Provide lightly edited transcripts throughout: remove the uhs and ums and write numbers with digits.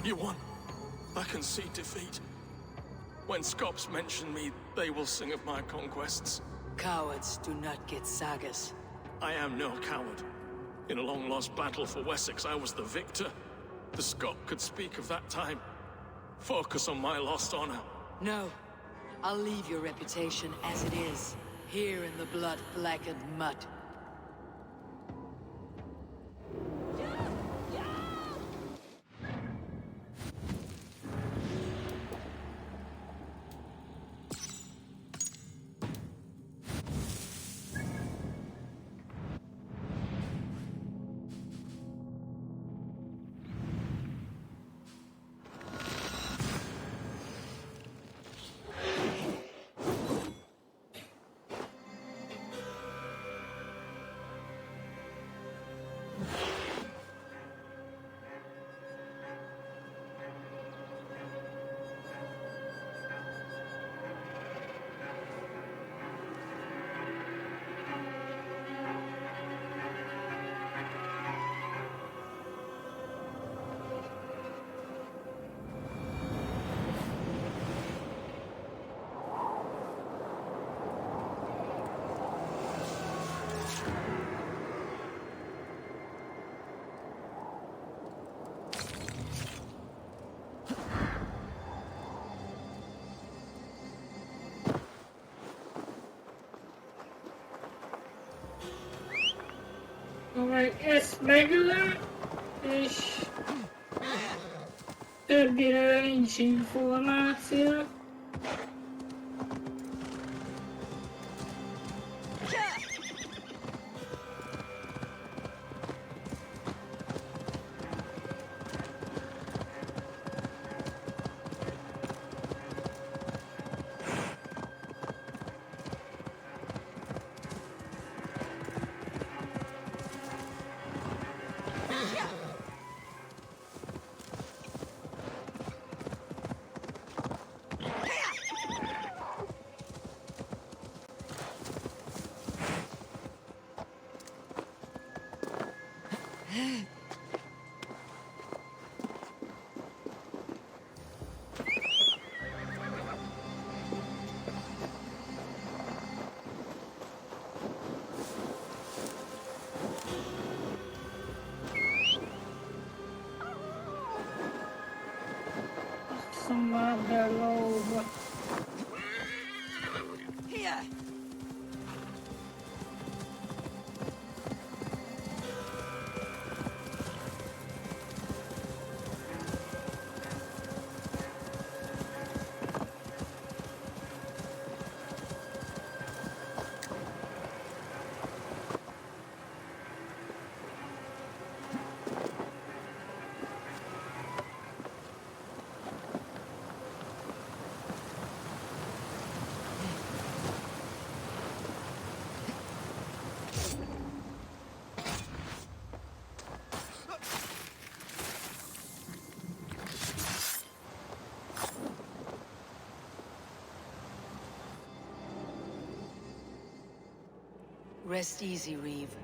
You won. I can see defeat. When Scops mention me, they will sing of my conquests. Cowards do not get sagas. I am no coward. In a long-lost battle for Wessex, I was the victor. The Scot could speak of that time. Focus on my lost honor. No. I'll leave your reputation as it is, here in the blood-blackened mud. Alright, yes, regular és többire nincs információ. Somewhere below, but Here! Rest easy, Reeve.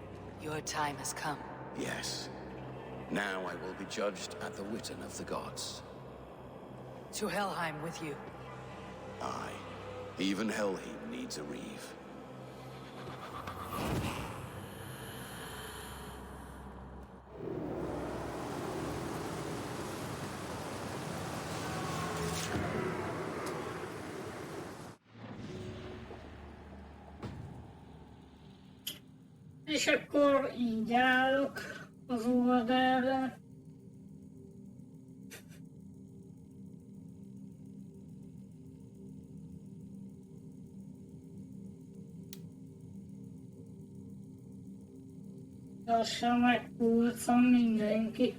Your time has come. Yes. Now I will be judged at the Witten of the gods. To Helheim with you. Aye. Even Helheim needs a Reeve. és akkor így állok az oldalra. Lassan megpulcam mindenki.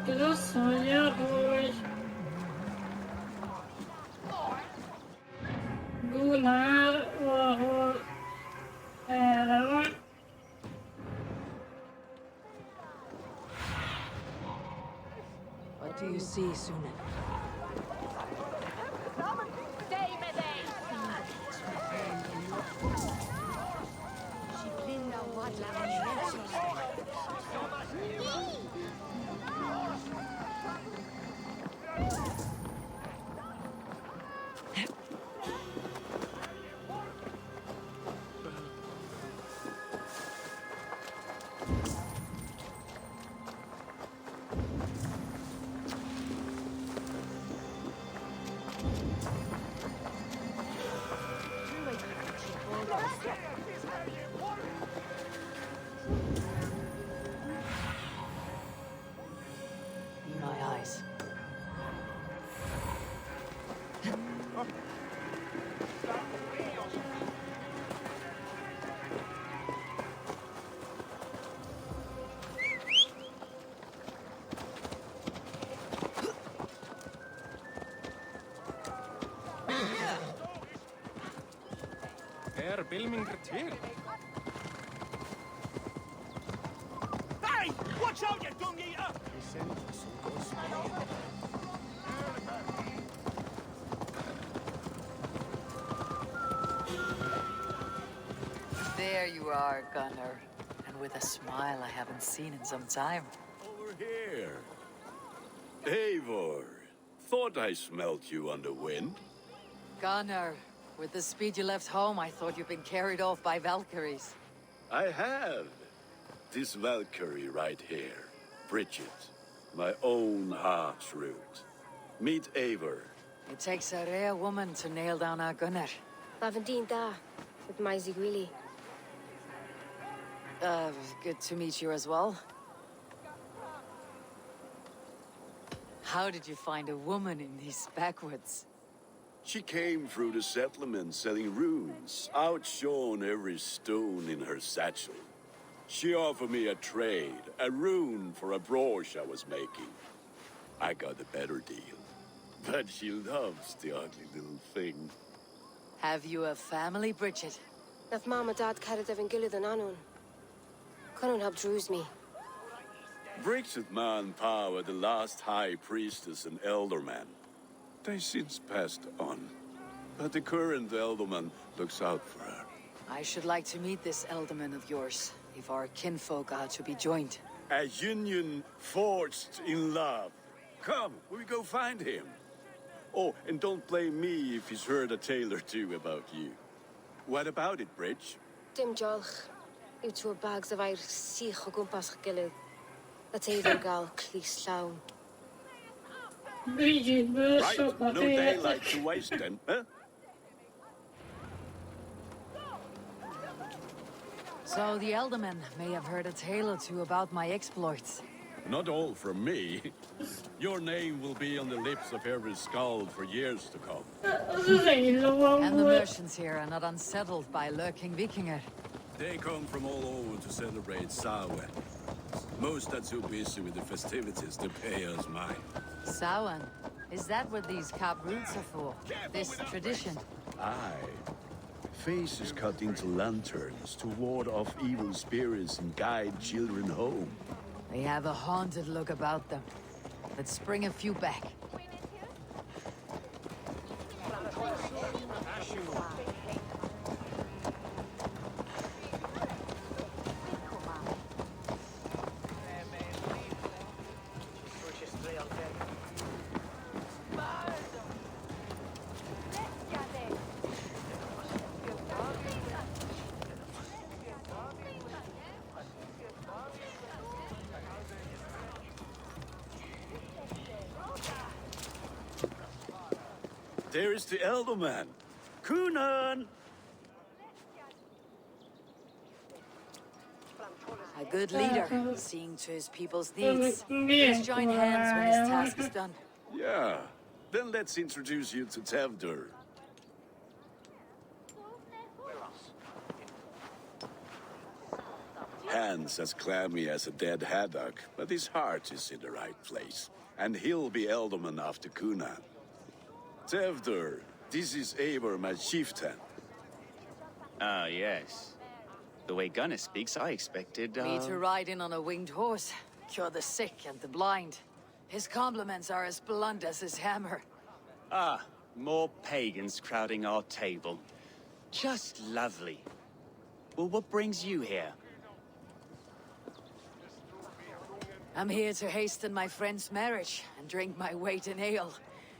Biraz sonra olur. Gunnar och även What do you see, Sunan? My eyes. Bilminger til. Hey! Watch out, you dung eater! There you are, Gunnar. And with a smile I haven't seen in some time. Over here. Eivor. Thought I smelt you on the wind. Gunnar, with the speed you left home, I thought you'd been carried off by Valkyries. I have. This Valkyrie right here. Bridget. My own heart's root. Meet Eivor. It takes a rare woman to nail down our Gunnar. Lavendine da, with my Zigwili. Good to meet you as well. How did you find a woman in these backwoods? She came through the settlement selling runes, outshone every stone in her satchel. She offered me a trade, a rune for a brooch I was making. I got a better deal. But she loves the ugly little thing. Have you a family, Bridget? Naf mama dad carried evan gilid an anun. Couldn't help druise me. Bridget Man Power, the last high priestess and elderman. They since passed on. But the current elderman looks out for her. I should like to meet this elderman of yours, if our kinfolk are to be joined. A union forged in love. Come, we go find him. Oh, and don't blame me if he's heard a tale or two about you. What about it, Bridge? Dim jolch. You two bags of air sich o gwmpas gilid. That's either gal clis llawn. Bridget börjar Right, sopa no daylight to waste then, huh? So the elderman may have heard a tale or two about my exploits. Not all from me. Your name will be on the lips of every skald for years to come. And the merchants here are not unsettled by lurking Vikinger. They come from all over to celebrate Samhain. Most are too busy with the festivities to pay us mind. Samhain? Is that what these cap roots are for? This tradition? Aye. Faces cut into lanterns to ward off evil spirits and guide children home. They have a haunted look about them. Let's bring a few back. There is the elderman. Kunan! A good leader, seeing to his people's needs. Let's join hands when his task is done. Yeah. Then let's introduce you to Tevdur. hand's as clammy as a dead haddock, but his heart is in the right place. And he'll be ealdorman after Cunan. Tevder, this is Eivor, my chieftain. Ah, yes. The way Gunnar speaks, I expected, Me to ride in on a winged horse, cure the sick and the blind. His compliments are as blunt as his hammer. Ah, more pagans crowding our table. Just lovely. Well, what brings you here? I'm here to hasten my friend's marriage and drink my weight in ale.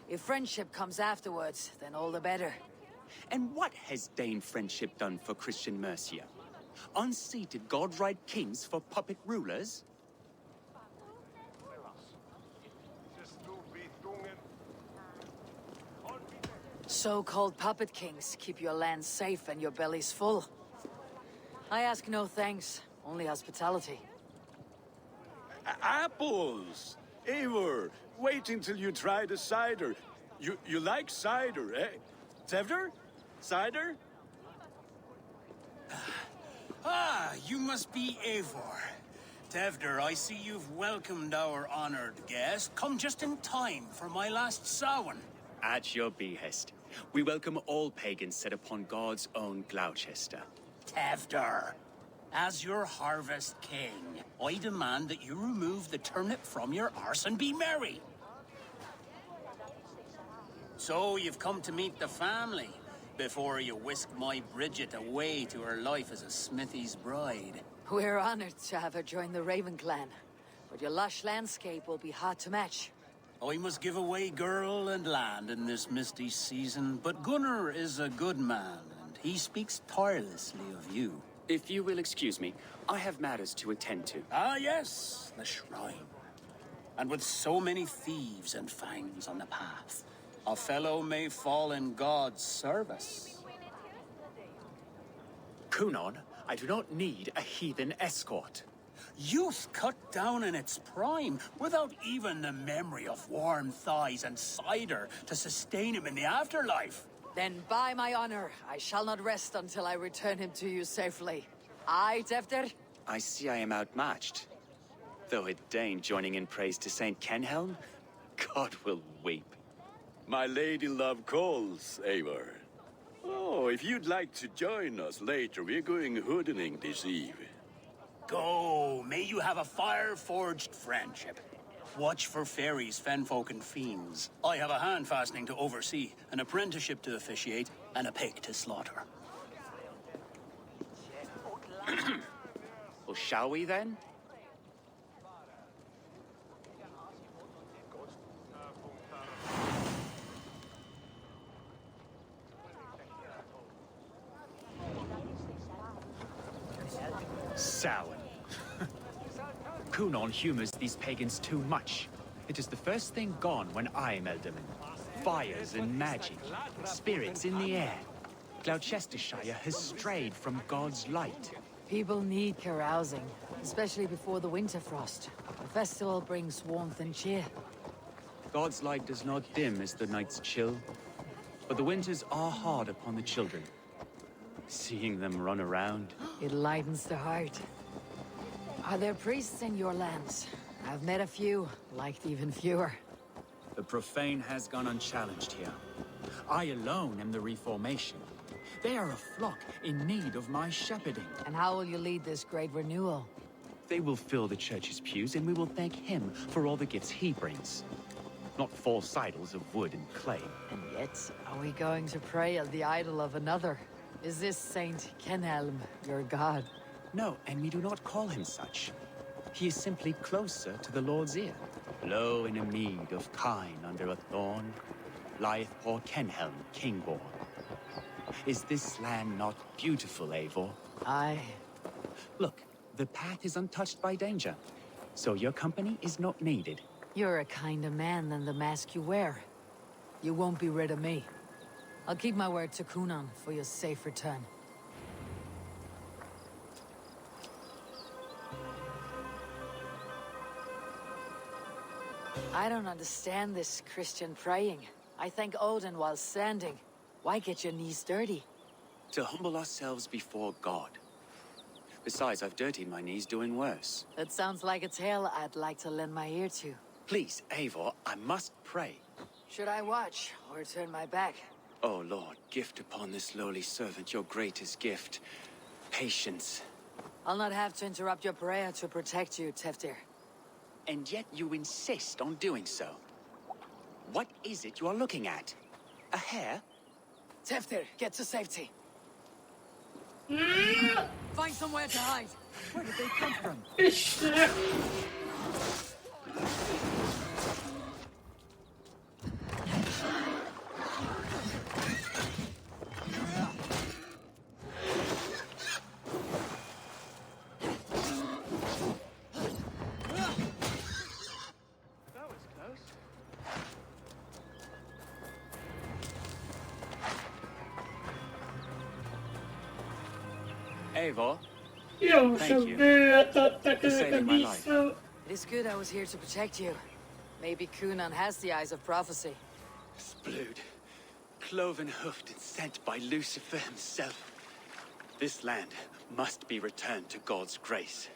If friendship comes afterwards, then all the better. And what has Dane friendship done for Christian Mercia? Unseated god-right kings for puppet rulers? So-called puppet kings keep your lands safe and your bellies full. I ask no thanks, only hospitality. Apples! Eivor, wait until you try the cider. You like cider, eh? Tevder? Cider? Ah, you must be Eivor. Tevder, I see you've welcomed our honored guest. Come just in time for my last Samhain. At your behest. We welcome all pagans set upon God's own Gloucester. Tevder, as your harvest king, I demand that you remove the turnip from your arse and be merry. So you've come to meet the family before you whisk my Bridget away to her life as a smithy's bride. We're honored to have her join the Raven clan, but your lush landscape will be hard to match. I must give away girl and land in this misty season, but Gunnar is a good man, and he speaks tirelessly of you. If you will excuse me, I have matters to attend to. Ah, yes, the shrine. And with so many thieves and fangs on the path, a fellow may fall in God's service. Cunon, I do not need a heathen escort. Youth cut down in its prime, without even the memory of warm thighs and cider to sustain him in the afterlife. Then by my honor, I shall not rest until I return him to you safely. Aye, Tevder? I see I am outmatched. Though a Dane joining in praise to Saint Kenhelm, God will weep. My lady love calls, Eivor. Oh, if you'd like to join us later, we're going hoodening this eve. Go, may you have a fire-forged friendship. Watch for fairies, fenfolk, and fiends. I have a hand fastening to oversee, an apprenticeship to officiate, and a pig to slaughter. Well, shall we then? Samhain. Cunon humors these pagans too much. It is the first thing gone when I am Ealdorman. Fires and magic, spirits in the air. Gloucestershire has strayed from God's light. People need carousing, especially before the winter frost. The festival brings warmth and cheer. God's light does not dim as the nights chill, but the winters are hard upon the children. Seeing them run around. It lightens the heart. Are there priests in your lands? I've met a few, liked even fewer. The profane has gone unchallenged here. I alone am the reformation. They are a flock in need of my shepherding. And how will you lead this great renewal? They will fill the church's pews, and we will thank him for all the gifts he brings. Not false idols of wood and clay. And yet, are we going to pray at the idol of another? Is this Saint Kenhelm your god? No, and we do not call him such. He is simply closer to the Lord's ear. Low in a mead of kine under a thorn, lieth poor Kenhelm, king-born. Is this land not beautiful, Eivor? Aye. Look, the path is untouched by danger, so your company is not needed. You're a kinder man than the mask you wear. You won't be rid of me. I'll keep my word to Cunon for your safe return. I don't understand this Christian praying. I thank Odin while standing. Why get your knees dirty? To humble ourselves before God. Besides, I've dirtied my knees doing worse. That sounds like a tale I'd like to lend my ear to. Please, Eivor, I must pray. Should I watch or turn my back? Oh, Lord, gift upon this lowly servant your greatest gift. Patience. I'll not have to interrupt your prayer to protect you, Teftir. And yet you insist on doing so. What is it you are looking at? A hare? Teftir, get to safety. Find somewhere to hide. Where did they come from? İşte. That was close. Eivor, Yo, Thank så you. död att For saving my life. visa. It is good I was here to protect you. Maybe Kunan has the eyes of prophecy. Splood, cloven hoofed and sent by Lucifer himself. This land must be returned to God's grace.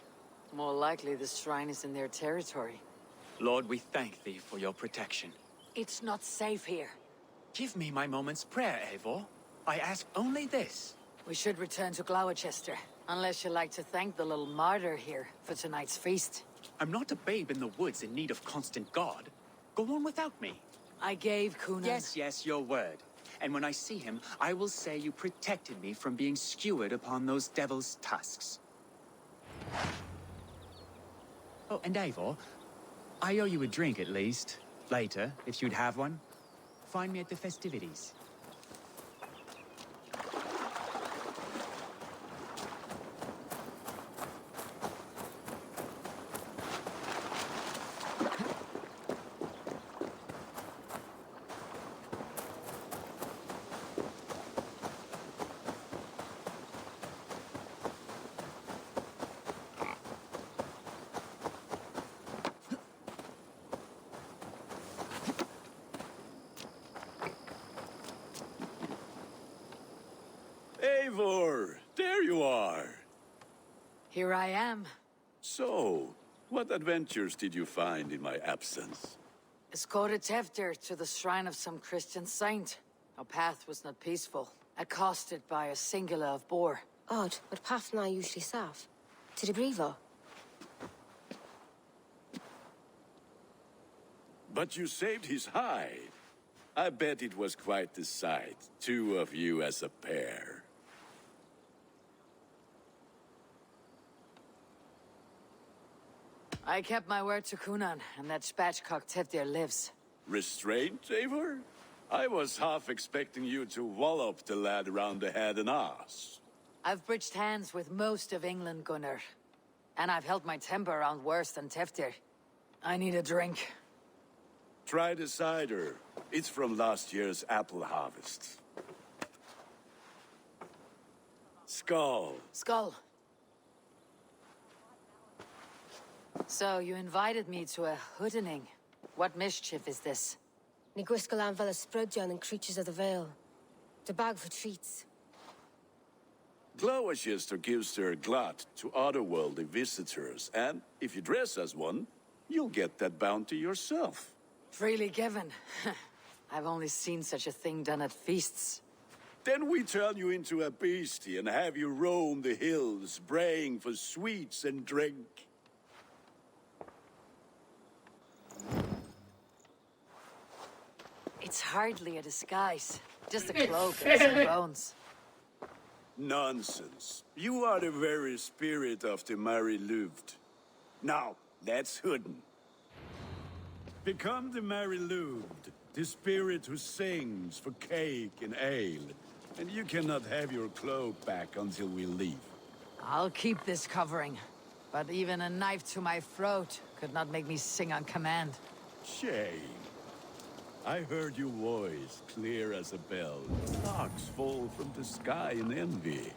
More likely the shrine is in their territory. Lord, we thank thee for your protection. It's not safe here. Give me my moment's prayer, Eivor. I ask only this. We should return to Gloucester, unless you like to thank the little martyr here for tonight's feast. I'm not a babe in the woods in need of constant guard. Go on without me. I gave Kunan... Yes, your word. And when I see him, I will say you protected me from being skewered upon those devil's tusks. Oh, and Eivor, I owe you a drink at least. Later, if you'd have one. Find me at the festivities. Eivor, there you are. Here I am. So, what adventures did you find in my absence? Escorted Teftir to the shrine of some Christian saint. Our path was not peaceful. Accosted by a singular of boar. Odd, but path na usually safe. To the Brevo. But you saved his hide. I bet it was quite the sight, two of you as a pair. I kept my word to Kunan, and that spatchcock Teftir lives. Restraint, Eivor? I was half expecting you to wallop the lad around the head and ass. I've bridged hands with most of England, Gunnar. And I've held my temper around worse than Teftir. I need a drink. Try the cider. It's from last year's apple harvest. Skull. Skull. So, you invited me to a hoodening. What mischief is this? Ni gwisgalan fel ysbrydion and creatures of the Vale. The bag for treats. Gloucester gives their glut to otherworldly visitors, and if you dress as one, you'll get that bounty yourself. Freely given. I've only seen such a thing done at feasts. Then we turn you into a beastie and have you roam the hills, braying for sweets and drink. It's hardly a disguise. Just a cloak and some bones. Nonsense. You are the very spirit of the Mary Louved. Now, let's hooden. Become the Mary Louved, the spirit who sings for cake and ale. And you cannot have your cloak back until we leave. I'll keep this covering. But even a knife to my throat could not make me sing on command. Shame. I heard your voice clear as a bell. Sparks fall from the sky in envy.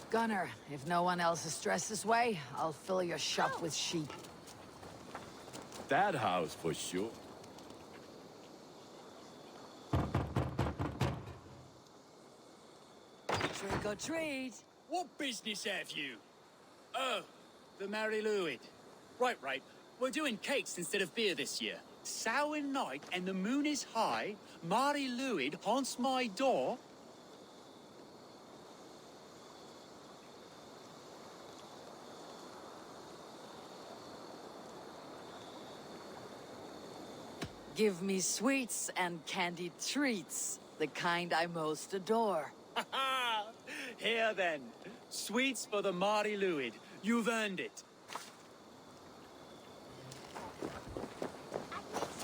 Gunnar, if no one else is dressed this way, I'll fill your shop with sheep. That house for sure. Trick or treat. What business have you? Oh, the Mary Lwyd. Right. We're doing cakes instead of beer this year. Samhain night and the moon is high. Mary Lwyd haunts my door. Give me sweets and candied treats, the kind I most adore. Here then, sweets for the Mary Lwyd. You've earned it.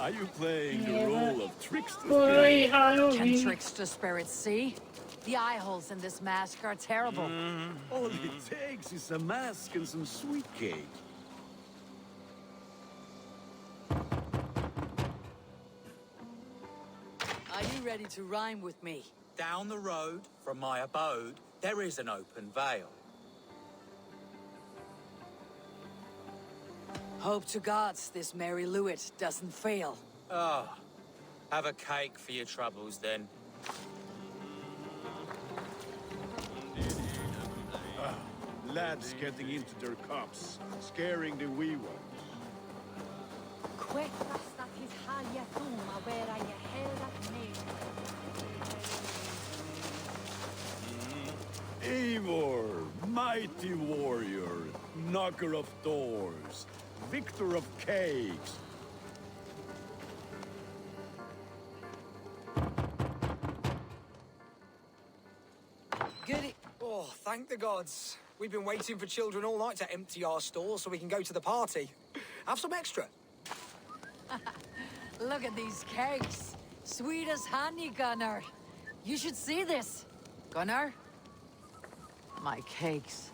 Are you playing the role of trickster? Oi, Can Halloween. trickster spirits see? The eye holes in this mask are terrible. All it takes is a mask and some sweet cake. Are you ready to rhyme with me? Down the road from my abode, there is an open vale. Hope to gods this Mary Lwyd doesn't fail. Ah, have a cake for your troubles then. Lads getting into their cups, scaring the wee ones. Eivor, mighty warrior, knocker of doors, victor of cakes. Goody. Oh, thank the gods. We've been waiting for children all night to empty our stores so we can go to the party. Have some extra. Look at these cakes. Sweet as honey, Gunnar. You should see this. Gunnar? My cakes.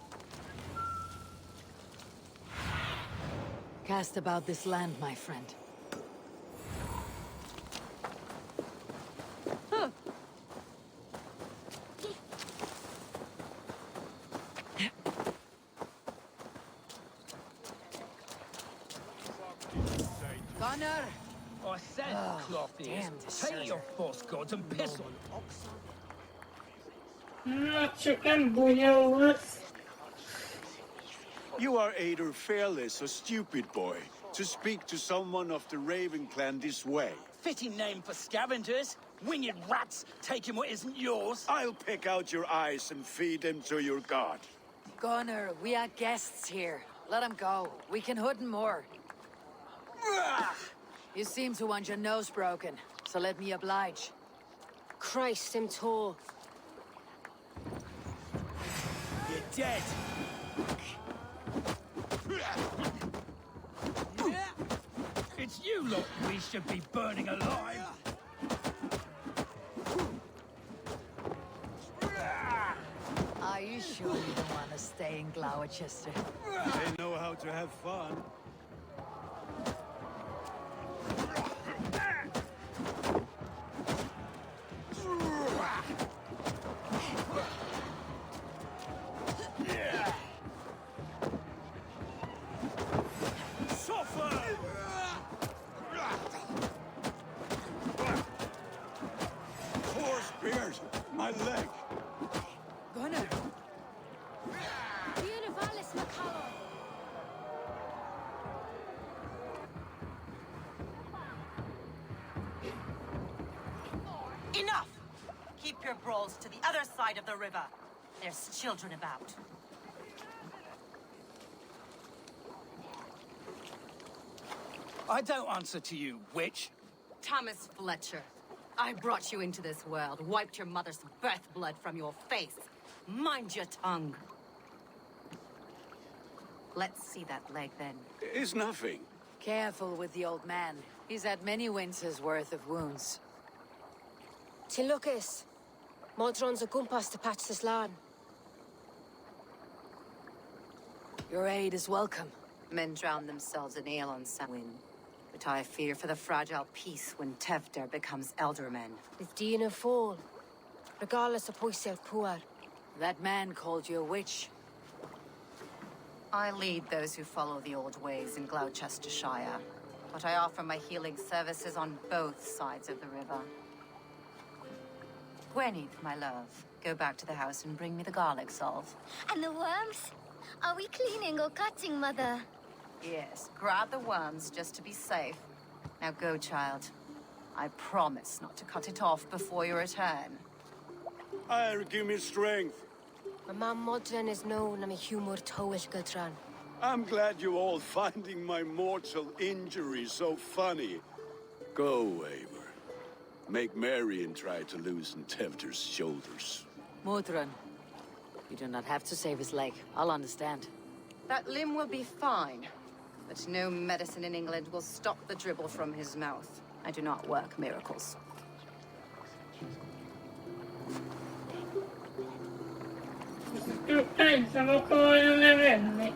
Cast about this land, my friend. Gunnar! I said cloth is. damn Take your false gods and piss on Chicken boyos. You are either fearless or stupid, boy, to speak to someone of the Raven clan this way. Fitting name for scavengers. Winged rats taking what isn't yours. I'll pick out your eyes and feed them to your god. Gunnar, we are guests here. Let him go. We can hood more. You seem to want your nose broken, so let me oblige. Christ, him tall. You're dead. It's you lot we should be burning alive. Are you sure you don't want to stay in Gloucester? They know how to have fun. Four spears! My leg! Gunnar! Enough! Keep your brawls to the other side of the river. There's children about. I don't answer to you, witch. Thomas Fletcher, I brought you into this world, wiped your mother's birth blood from your face. Mind your tongue. Let's see that leg then. It's nothing. Careful with the old man. He's had many winters' worth of wounds. Till Lucas. Modron's a gumpas to patch this land. Your aid is welcome. Men drown themselves in ale on Samhain. But I fear for the fragile peace when Tevder becomes eldermen. With Dina fall. Regardless of Poisel Puar. That man called you a witch. I lead those who follow the old ways in Gloucestershire, but I offer my healing services on both sides of the river. Gweneth, my love, go back to the house and bring me the garlic salve. And the worms? Are we cleaning or cutting, Mother? Yes, grab the worms just to be safe. Now go, child. I promise not to cut it off before your return. Give me strength. My mum modern is known am a humor towish gudran. I'm glad you all finding my mortal injury so funny. Go, Eivor. Make merry and try to loosen Tevder's shoulders. Modron, you do not have to save his leg. I'll understand. That limb will be fine, but no medicine in England will stop the dribble from his mouth. I do not work miracles. Pensavo come le venne.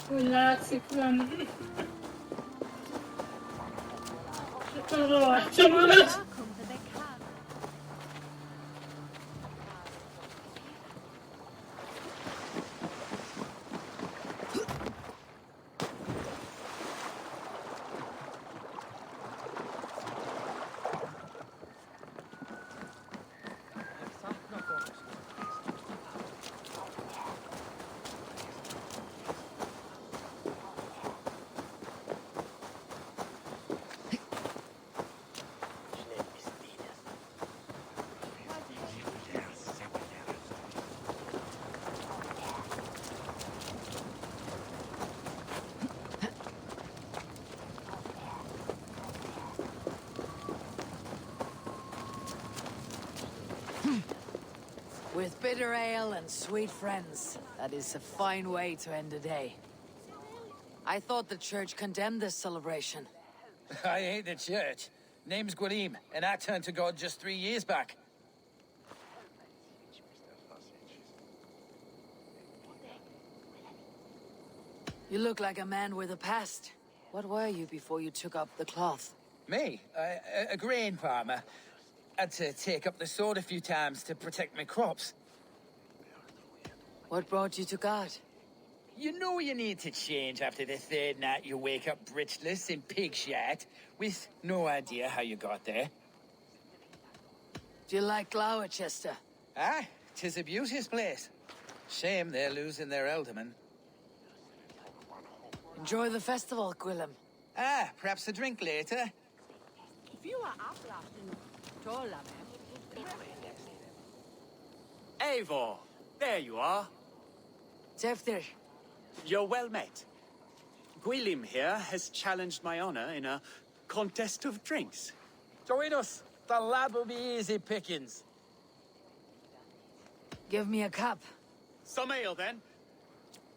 Quella sicuramente. Facciamo With bitter ale and sweet friends, that is a fine way to end a day. I thought the church condemned this celebration. I hate the church. Name's Gwalim, and I turned to God just 3 years back. You look like a man with a past. What were you before you took up the cloth? Me? A grain farmer. Had to take up the sword a few times to protect my crops. What brought you to God? You know you need to change after the third night you wake up britchless in pig shat, with no idea how you got there. Do you like Gloucester? Ah, 'tis a beauteous place. Shame they're losing their alderman. Enjoy the festival, Gwillem. Ah, perhaps a drink later. Eivor, there you are. Teftir, You're well met. Gwylim here has challenged my honor in a contest of drinks. Join us. The lad will be easy pickings. give me a cup. Some ale, then.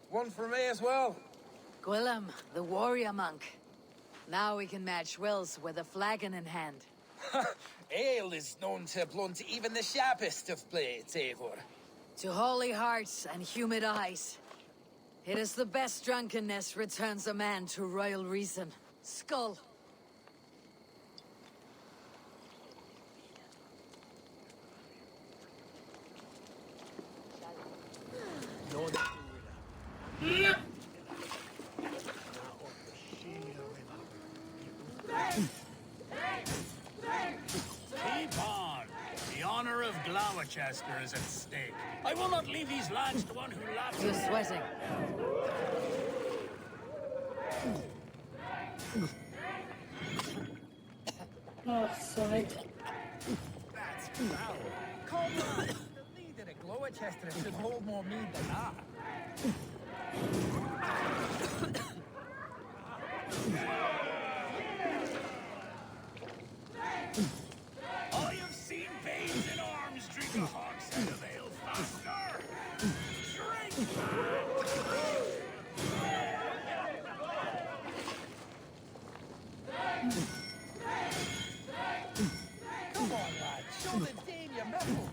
One for me as well. Gwillem, the warrior monk. Now we can match wills with a flagon in hand. Ale is known to blunt even the sharpest of blades, Eivor. To holy hearts and humid eyes. It is the best drunkenness returns a man to royal reason. Skull. Keep on. The honor of Gloucester is at stake. I will not leave these lands to one who laughs. You're sweating. Oh, sorry. That's foul. Comrade, the leader of Gloucester should hold more mead than that. I have seen babes in arms drink a hogshead of ale faster. Drink! Come on, lad. Show the dame your mettle.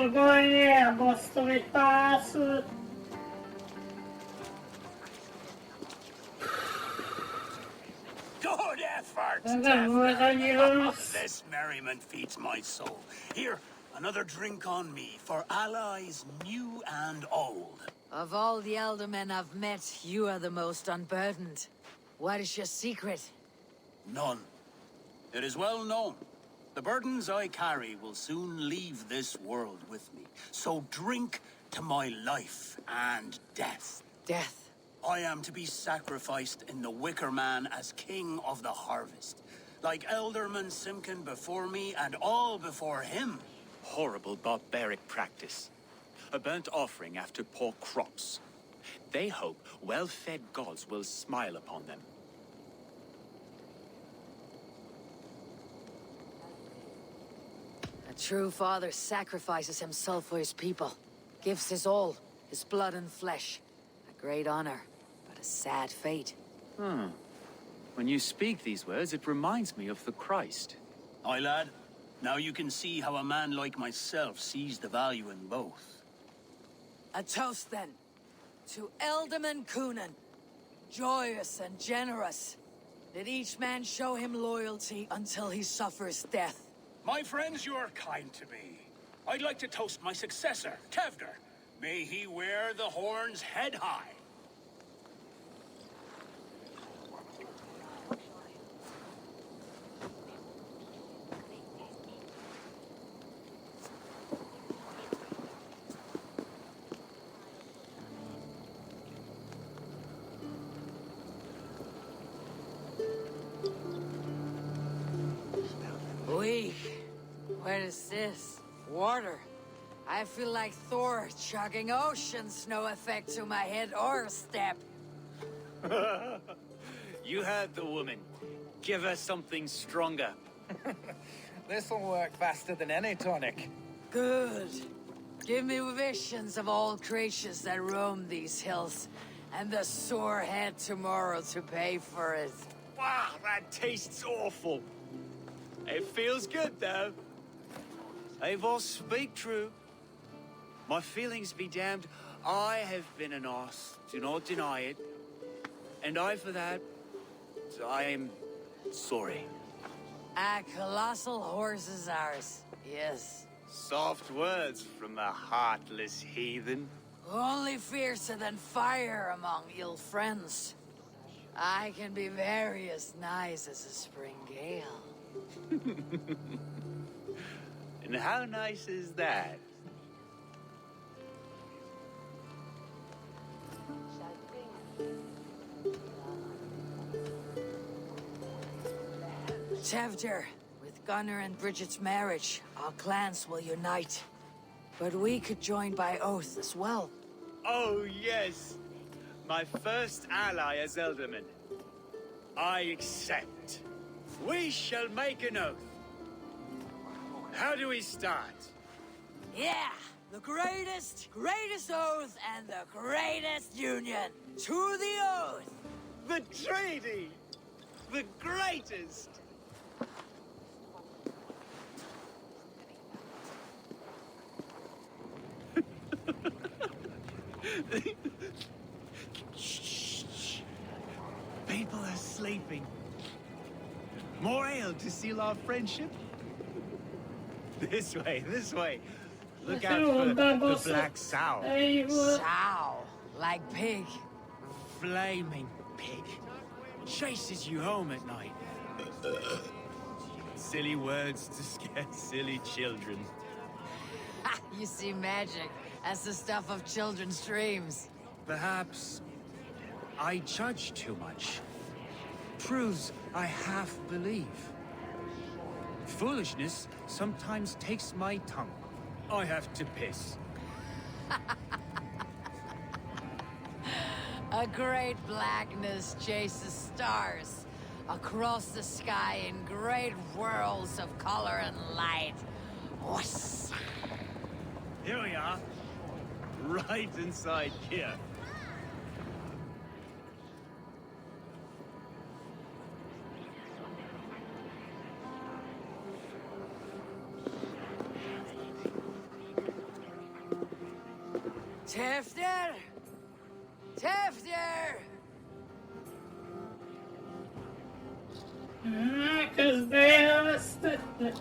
Spokojnie, bo sobie pasu. Good effort! This merriment feeds my soul. Here, another drink on me for allies new and old. Of all the elder men I've met, you are the most unburdened. What is your secret? None. It is well known. The burdens I carry will soon leave this world with me. So drink to my life and death. Death? I am to be sacrificed in the Wicker Man as king of the harvest. Like Elderman Simkin before me and all before him. Horrible barbaric practice. A burnt offering after poor crops. They hope well-fed gods will smile upon them. A true father sacrifices himself for his people. Gives his all, his blood and flesh. A great honor, but a sad fate. When you speak these words, it reminds me of the Christ. Aye, lad. Now you can see how a man like myself sees the value in both. A toast, then. To Elderman Coonan. Joyous and generous. Let each man show him loyalty until he suffers death. My friends, you are kind to me. I'd like to toast my successor, Kevner. May he wear the horns head high. What is this? Water. I feel like Thor chugging oceans. No effect to my head or step. You heard the woman. Give her something stronger. This'll work faster than any tonic. Good. Give me visions of all creatures that roam these hills, and the sore head tomorrow to pay for it. Wow, that tastes awful. It feels good, though. Eivor, speak true. My feelings be damned. I have been an arse. Do not deny it. And I, for that, I am sorry. A colossal horse is ours. Yes. Soft words from a heartless heathen. Only fiercer than fire among ill friends. I can be very as nice as a spring gale. And how nice is that? Tevder, with Gunnar and Bridget's marriage, our clans will unite. But we could join by oath as well. Oh, yes. My first ally as Elderman. I accept. We shall make an oath. How do we start? Yeah! The greatest oath and the greatest union. To the oath! The treaty! The greatest! Shh. People are sleeping. More ale to seal our friendship? This way, this way. Look out for the black sow. Sow. Like pig. Flaming pig. Chases you home at night. Silly words to scare silly children. You see magic as the stuff of children's dreams. Perhaps I judge too much. Proves I half believe. Foolishness sometimes takes my tongue. I have to piss. A great blackness chases stars across the sky in great whirls of color and light. Whoosh. Here we are. Right inside here. Tefter! Tefter! Közben vesztettek.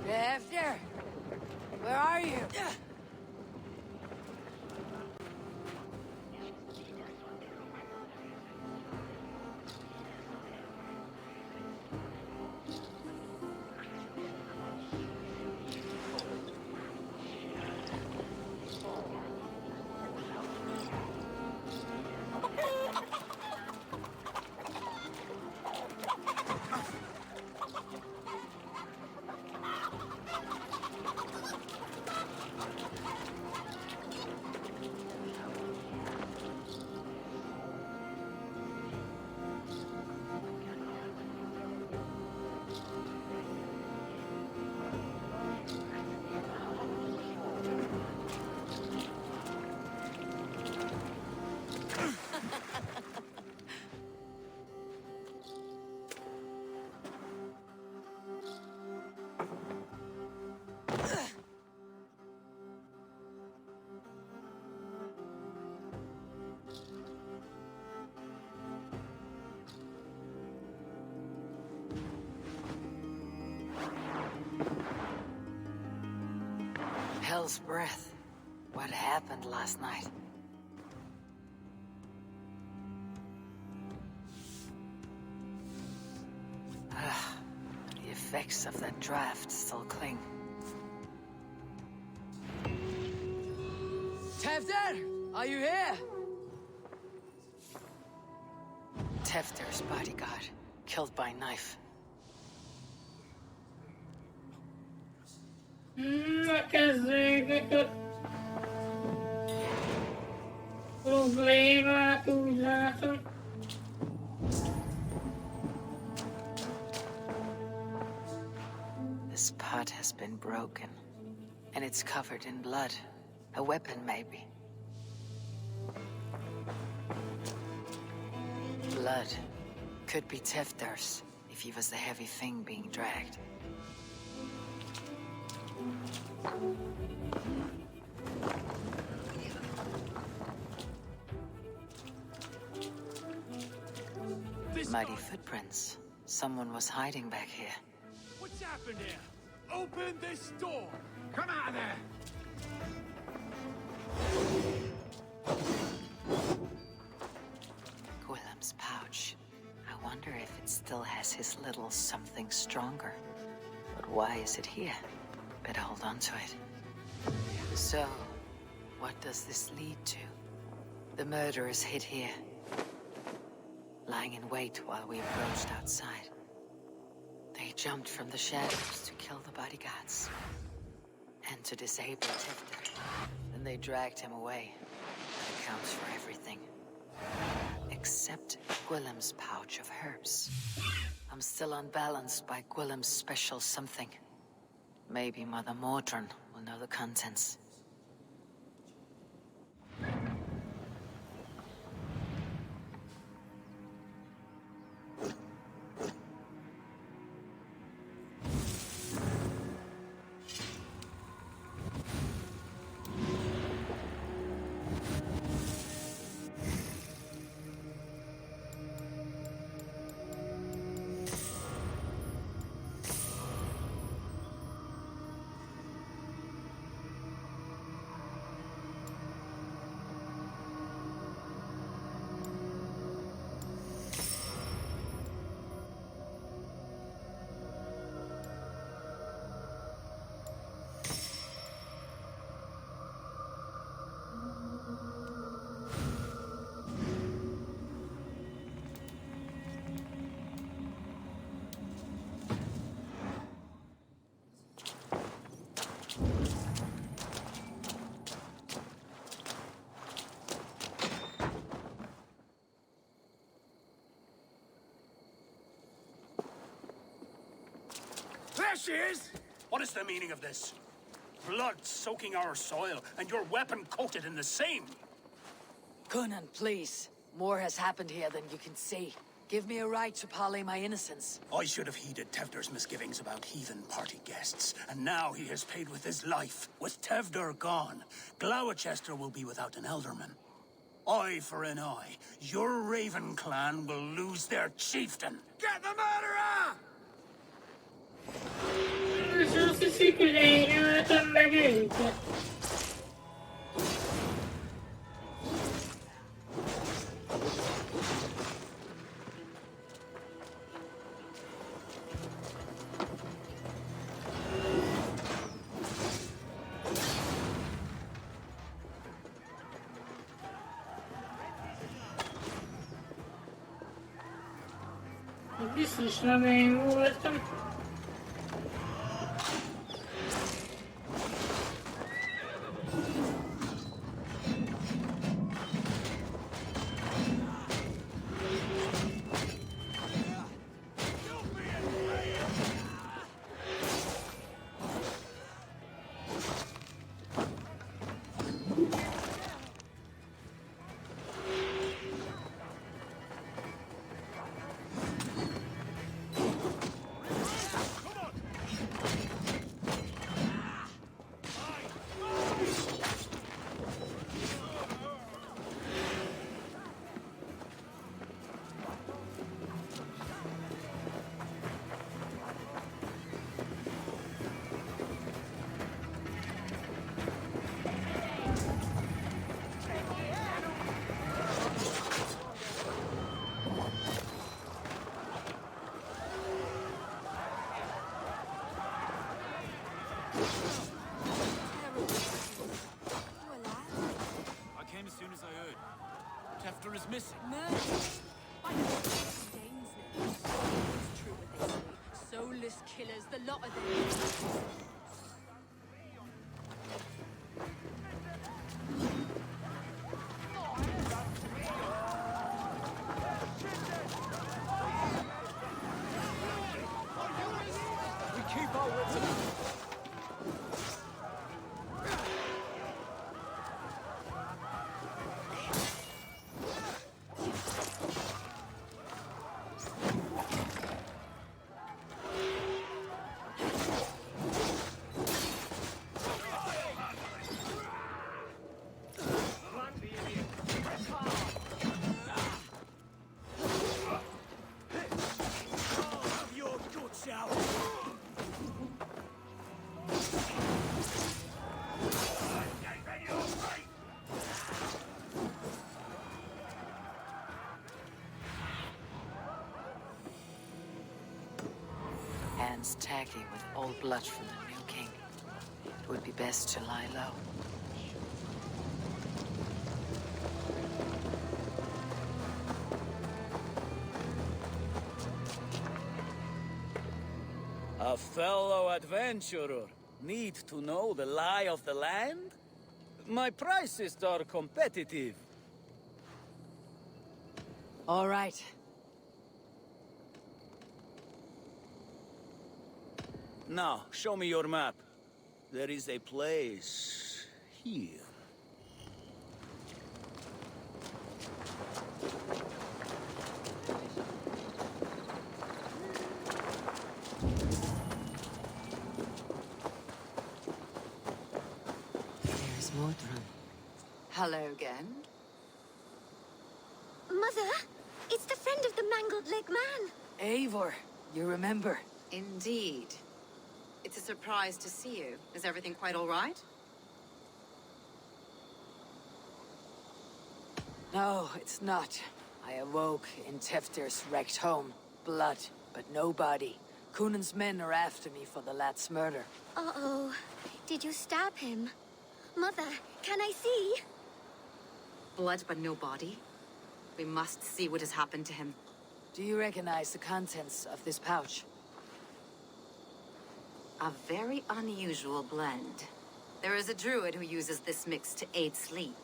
Tefter! Where are you? Hell's breath. What happened last night? The effects of that draft still cling. Tefter! Are you here? Tefter's bodyguard, killed by knife. Kezdődik. Problémát úgy látom. This pot has been broken, and it's covered in blood. A weapon, maybe. Blood. Could be Tefter's, if he was the heavy thing being dragged. Muddy footprints. Someone was hiding back here. What's happened here? Open this door! Come out of there! Gwillem's pouch. I wonder if it still has his little something stronger. But why is it here? Better hold on to it. So, what does this lead to? The murderers hid here, lying in wait while we approached outside. They jumped from the shadows to kill the bodyguards and to disable Tifter. Then they dragged him away. That accounts for everything. Except Gwillem's pouch of herbs. I'm still unbalanced by Gwillem's special something. Maybe Mother Mordran will know the contents. There she is! What is the meaning of this? Blood soaking our soil, and your weapon coated in the same! Conan, please. More has happened here than you can see. Give me a right to parley my innocence. I should have heeded Tevder's misgivings about heathen party guests, and now he has paid with his life. With Tevder gone, Gloucester will be without an alderman. Eye for an eye. Your Raven clan will lose their chieftain. Get the murderer! Non so se chiude la margherita. Biztos nem én voltam. Tefter is missing. I know it's Danes now. It's true what they say. Soulless killers, the lot of them. Hands tacky with old blood from the new king. It would be best to lie low. A fellow adventurer need to know the lie of the land? My prices are competitive. All right. Now, show me your map. There is a place here. There's Mordran. Hello again. Mother, it's the friend of the mangled leg man. Eivor, you remember? Indeed. It's a surprise to see you. Is everything quite all right? No, it's not. I awoke in Tefter's wrecked home. Blood, but no body. Cunan's men are after me for the lad's murder. Uh-oh. Did you stab him? Mother, can I see? Blood but no body? We must see what has happened to him. Do you recognize the contents of this pouch? A very unusual blend. There is a druid who uses this mix to aid sleep.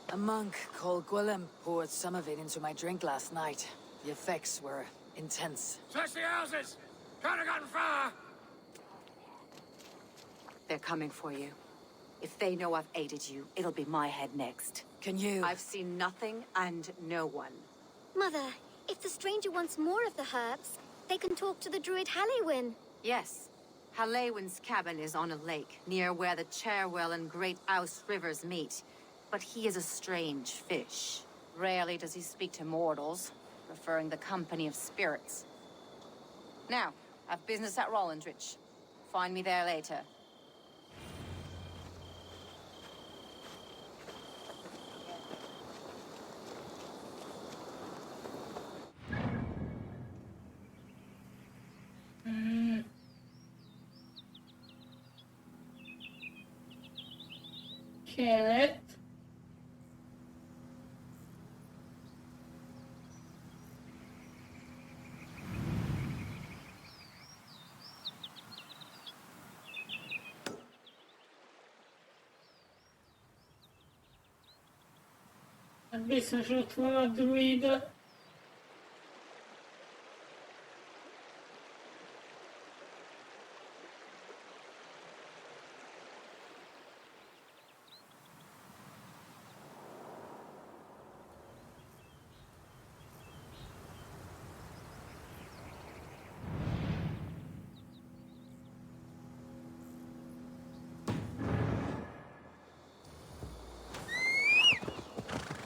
A monk called Gwillem poured some of it into my drink last night. The effects were intense. Search the houses! Could have gotten far! They're coming for you. If they know I've aided you, it'll be my head next. Can you? I've seen nothing and no one. Mother, If the stranger wants more of the herbs, they can talk to the druid Halewin. Yes. Halewin's cabin is on a lake, near where the Cherwell and Great Ouse rivers meet. But he is a strange fish. Rarely does he speak to mortals, preferring the company of spirits. Now, I've business at Rollindrich. Find me there later. Carrot. Biztos ott van a druida.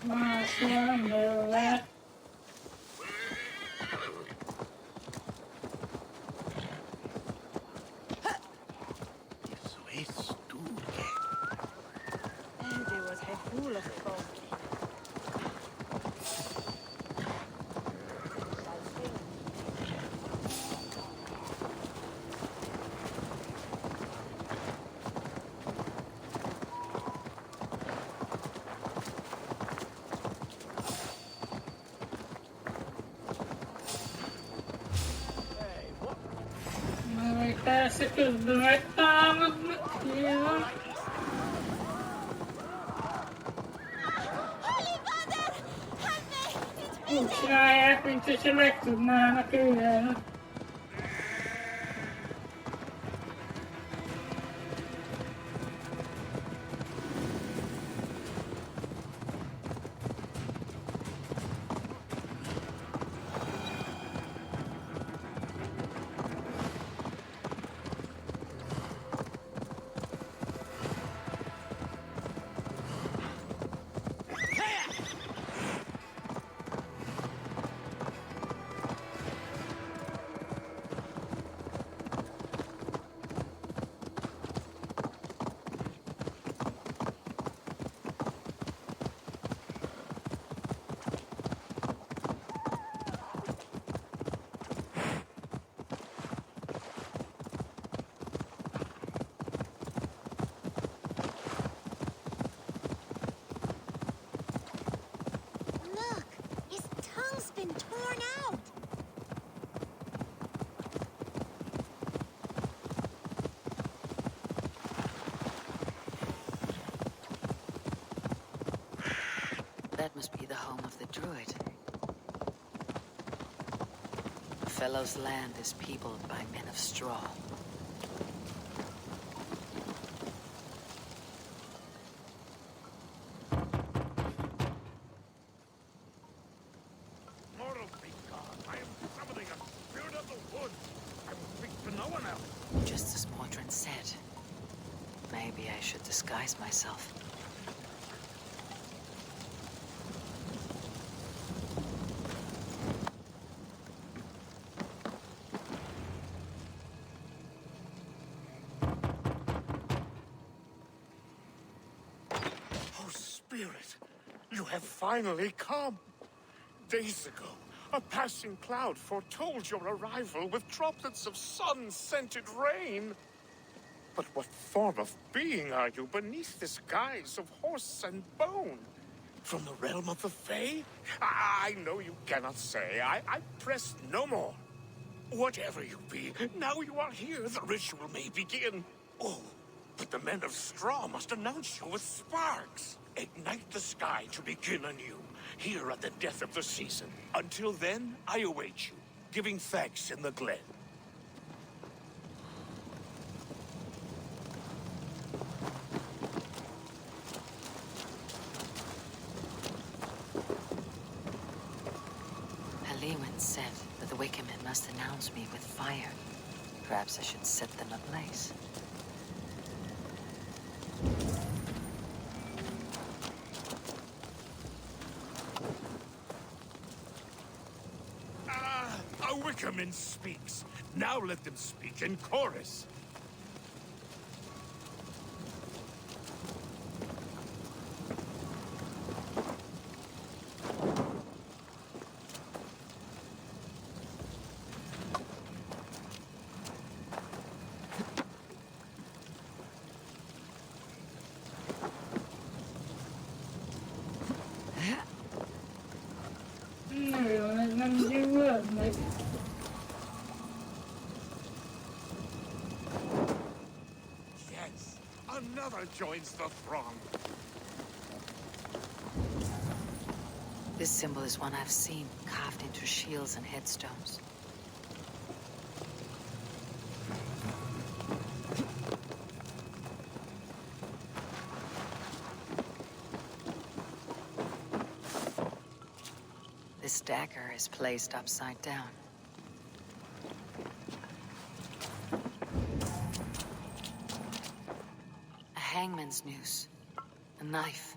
Más van belőle. There was a full of folk. Még persze közben megtámadnak. Jó. Úgy csinálják, mint hogyha meg tudnának élni. Look, his tongue's been torn out. That must be the home of the druid. The fellow's land is peopled by men of straw. Mortal be God, I am summoning a spirit of the woods. I will speak to no one else. Just as Mordred said. Maybe I should disguise myself. Oh, Spirit, you have finally come. Days ago, a passing cloud foretold your arrival with droplets of sun-scented rain. But what form of being are you beneath this guise of horse and bone? From the realm of the Fae? I know you cannot say. I press no more. Whatever you be, now you are here, the ritual may begin. Oh, but the men of straw must announce you with sparks. Ignite the sky to begin anew, here at the death of the season. Until then, I await you, giving thanks in the glen. It said that the Wicker Men must announce me with fire. Perhaps I should set them ablaze. A Wickerman speaks. Now let them speak in chorus. Yes, another joins the throng. This symbol is one I've seen carved into shields and headstones. This dagger is placed upside down. A hangman's noose, a knife,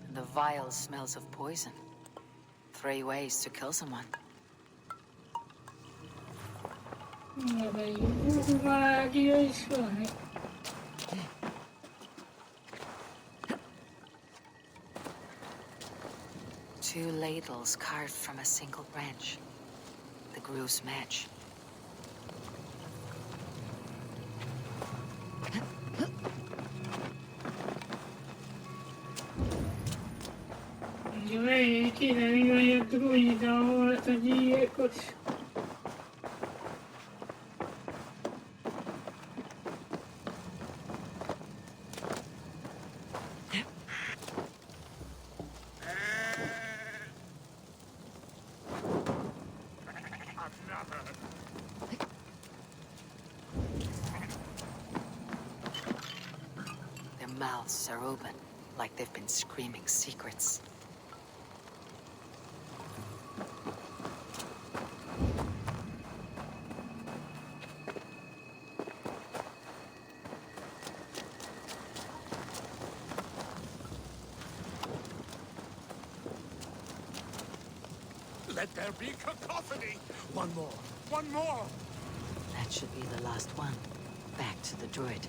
and the vile smells of poison. 3 ways to kill someone. Two ladles carved from a single branch. The grooves match. Their mouths are open, like they've been screaming secrets. Let there be cacophony. One more. One more. That should be the last one. Back to the druid.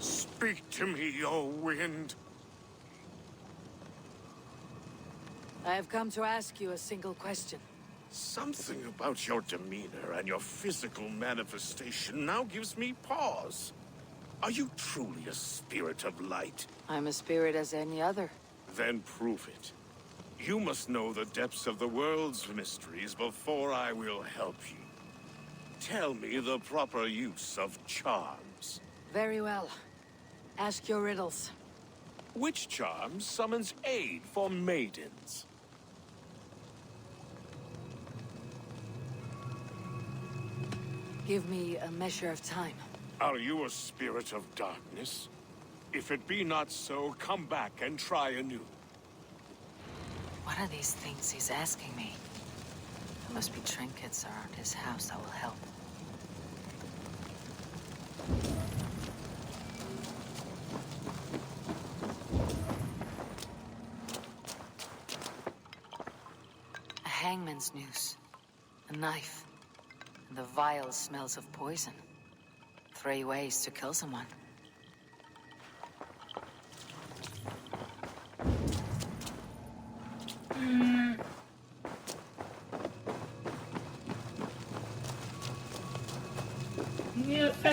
Speak to me, O wind. I have come to ask you a single question. Something about your demeanor and your physical manifestation now gives me pause. Are you truly a spirit of light? I'm a spirit as any other. Then prove it. You must know the depths of the world's mysteries before I will help you. Tell me the proper use of charms. Very well. Ask your riddles. Which charm summons aid for maidens? Give me a measure of time. Are you a spirit of darkness? If it be not so, come back and try anew. What are these things he's asking me? There must be trinkets around his house that will help. A hangman's noose, a knife, and the vile smells of poison. 3 ways to kill someone.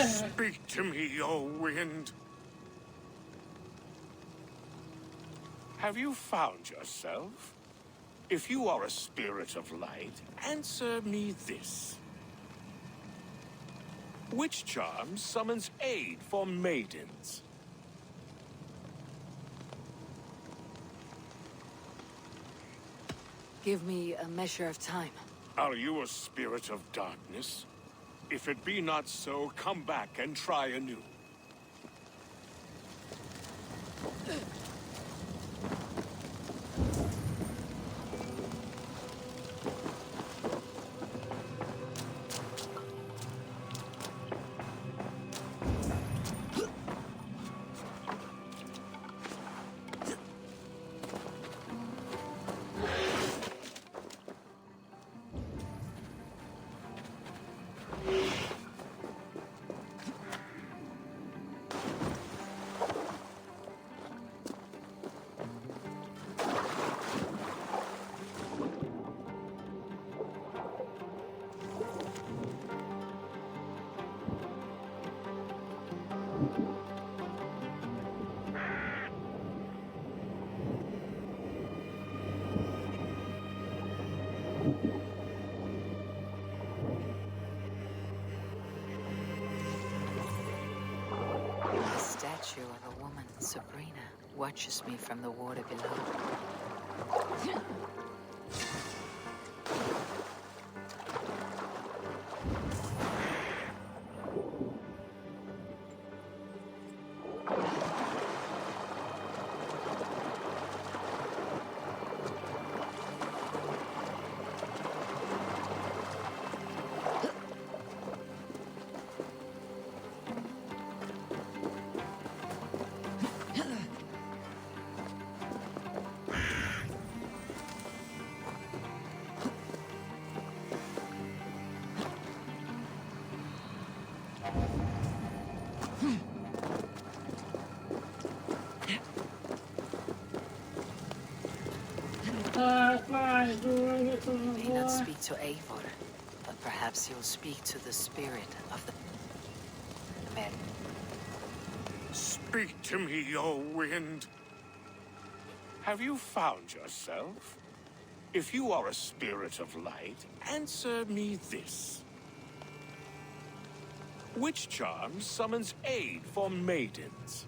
Speak to me, O wind. Have you found yourself? If you are a spirit of light, answer me this. Which charm summons aid for maidens? Give me a measure of time. Are you a spirit of darkness? If it be not so, come back and try anew. A statue of a woman, Sabrina, watches me from the water below. May not speak to Eivor, but perhaps he'll speak to the spirit of the men. Speak to me, O wind. Have you found yourself? If you are a spirit of light, answer me this. Which charm summons aid for maidens?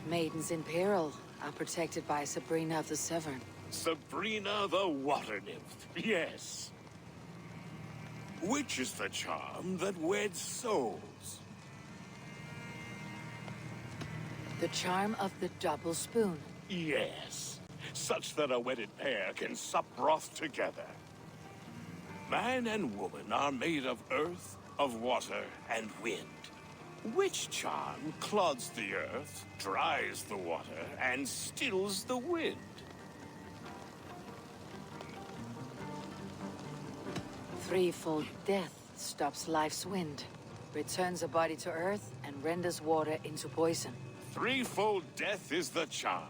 Maidens in peril are protected by Sabrina of the Severn. Sabrina the Water Nymph, yes. Which is the charm that weds souls? The charm of the double spoon. Yes. Such that a wedded pair can sup broth together. Man and woman are made of earth, of water, and wind. Which charm clods the earth, dries the water, and stills the wind? Threefold death stops life's wind, returns a body to earth, and renders water into poison. Threefold death is the charm.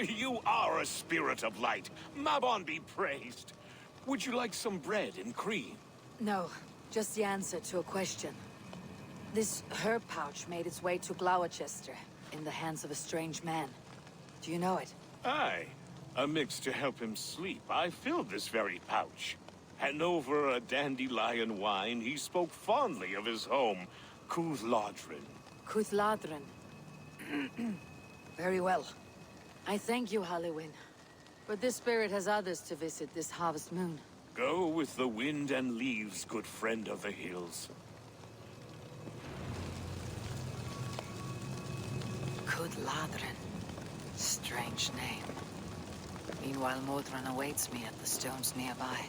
You are a spirit of light. Mabon be praised. Would you like some bread and cream? No, just the answer to a question. This herb pouch made its way to Gloucester in the hands of a strange man. Do you know it? Aye. A mix to help him sleep. I filled this very pouch. And over a dandelion wine, he spoke fondly of his home, Cuthladrin. Cuthladrin. Very well. I thank you, Halliwyn. But this spirit has others to visit this harvest moon. Go with the wind and leaves, good friend of the hills. Cuthladrin. Strange name. Meanwhile, Modron awaits me at the stones nearby.